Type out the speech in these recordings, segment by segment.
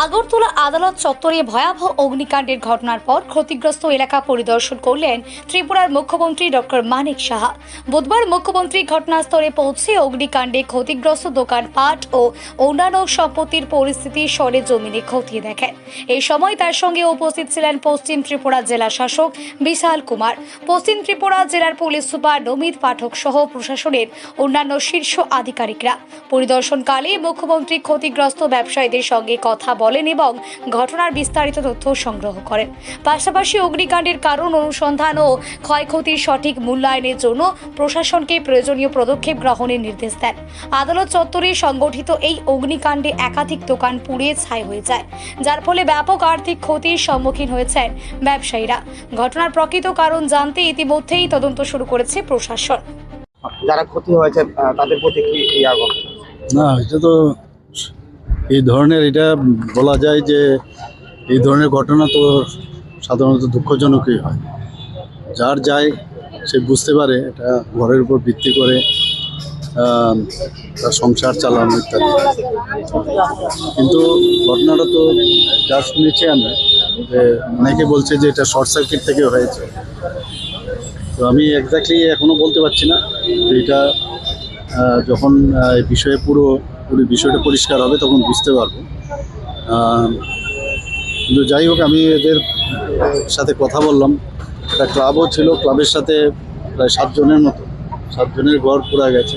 আগরতলা আদালত চত্বরে ভয়াবহ অগ্নিকাণ্ডের ঘটনার পর ক্ষতিগ্রস্ত এলাকা পরিদর্শন করলেন ত্রিপুরার মুখ্যমন্ত্রী ডক্টর মানিক সাহা। বুধবার মুখ্যমন্ত্রী ঘটনাস্থলে পৌঁছে অগ্নিকাণ্ডে ক্ষতিগ্রস্ত দোকানপাট ও অন্যান্য সম্পত্তির পরিস্থিতি সরেজমিনে খতিয়ে দেখেন। এই সময় তার সঙ্গে উপস্থিত ছিলেন পশ্চিম ত্রিপুরা জেলা শাসক বিশাল কুমার, পশ্চিম ত্রিপুরা জেলার পুলিশ সুপার নমিত পাঠক সহ প্রশাসনের অন্যান্য শীর্ষ আধিকারিকরা। পরিদর্শনকালে মুখ্যমন্ত্রী ক্ষতিগ্রস্ত ব্যবসায়ীদের সঙ্গে কথা বলেন এবং ঘটনার বিস্তারিত তথ্য সংগ্রহ করেন। পাশাপাশি অগ্নিকাণ্ডের কারণ অনুসন্ধান ও ক্ষয়ক্ষতির সঠিক মূল্যায়নের জন্য প্রশাসনকে প্রয়োজনীয় পদক্ষেপ গ্রহণের নির্দেশ দেন। আদালত চত্বরে সংগঠিত এই অগ্নিকাণ্ডে একাধিক দোকান পুড়ে ছাই হয়ে যায়, যার ফলে ব্যাপক আর্থিক ক্ষতির সম্মুখীন হয়েছেন ব্যবসায়ীরা। ঘটনার প্রকৃত কারণ জানতে ইতিমধ্যেই তদন্ত শুরু করেছে প্রশাসন। যারা ক্ষতি হয়েছে তাদের প্রতি কি না, এটা তো এই ধরনের, এটা বলা যায় যে এই ধরনের ঘটনা তো সাধারণত দুঃখজনকই হয়। যার যায় সে বুঝতে পারে এটা ঘরের উপর ভিত্তি করে তার সংসার চালানো ইত্যাদি। কিন্তু ঘটনাটা তো যা শুনেছি আমি, যে অনেকে বলছে যে এটা শর্ট সার্কিট থেকে হয়েছে। তো আমি এক্স্যাক্টলি এখনও বলতে পারছি না যে এটা যখন এই বিষয়ে পুরো বিষয়টা পরিষ্কার হবে তখন বুঝতে পারবো। কিন্তু যাই হোক, আমি এদের সাথে কথা বললাম। একটা ক্লাবও ছিল, ক্লাবের সাথে প্রায় 7 জনের মতো, 7 জনের ঘর পুরা গেছে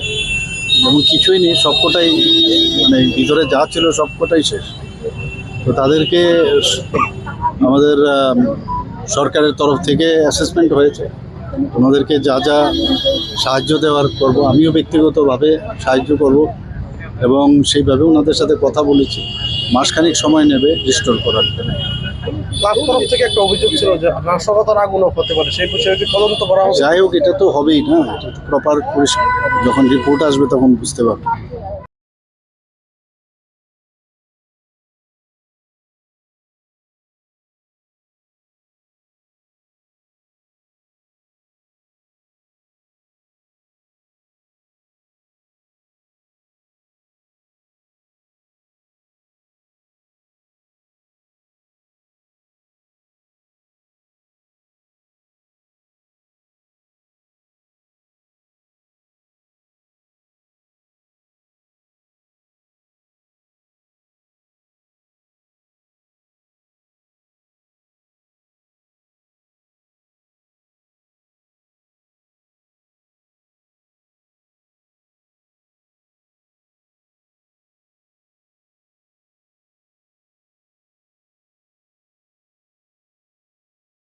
এবং কিছুই নেই, সবকটাই মানে ভিতরে যা ছিল সবকটাই শেষ। তো তাদেরকে আমাদের সরকারের তরফ থেকে অ্যাসেসমেন্ট হয়েছে, ওনাদেরকে যা যা সাহায্য দেওয়ার করব, আমিও ব্যক্তিগতভাবে সাহায্য করব এবং সেইভাবে ওনাদের সাথে কথা বলেছি। মাসখানিক সময় নেবে রিস্টোর করার জন্য। ক্লাব তরফ থেকে একটা অভিযোগ ছিল যে নাশকতার আগুনও হতে পারে, সেই বিষয়ে কি তদন্ত করা হবে? যাই হোক, এটা তো হবেই না, এটা তো প্রপার পরিষ্কার, যখন রিপোর্ট আসবে তখন বুঝতে পারবে।